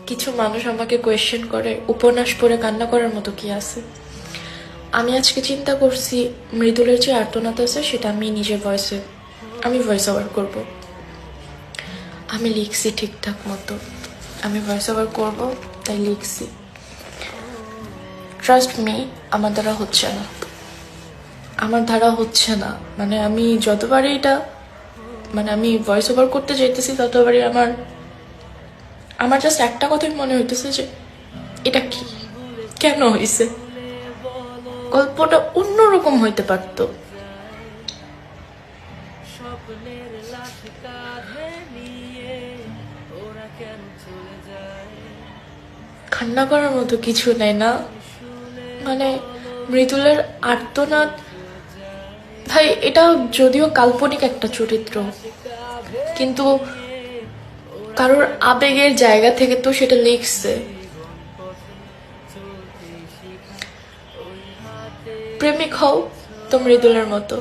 কিছু মানুষ আমাকে কোয়েশ্চেন করে উপন্যাস পড়ে কান্না করার মতো কি আছে। আমি আজকে চিন্তা করছি মৃদুলের যে আর্তনাদ আছে সেটা আমি নিজের ভয়েসে আমি ভয়েস ওভার করবো। আমি লিখছি ঠিকঠাক মতো, আমি ভয়েস ওভার করবো তাই লিখছি। ট্রাস্ট মি, আমার দ্বারা হচ্ছে না, আমার দ্বারা হচ্ছে না। মানে আমি যতবারই এটা আমি ভয়েস ওভার করতে চাইতেছি ততবারই আমার আমার জাস্ট একটা কথাই মনে হইতেছে যে এটা কি, কেন হয়েছে, গল্পটা অন্যরকম হইতে পারতো। কান্না করার মতো কিছু নেই না, মানে মৃদুলের আর্তনাদ ভাই, এটা যদিও কাল্পনিক একটা চরিত্র, কিন্তু কারোর আবেগের জায়গা থেকে তো সেটা লিখছে। প্রেমিক হও তো মৃদুলের মতো।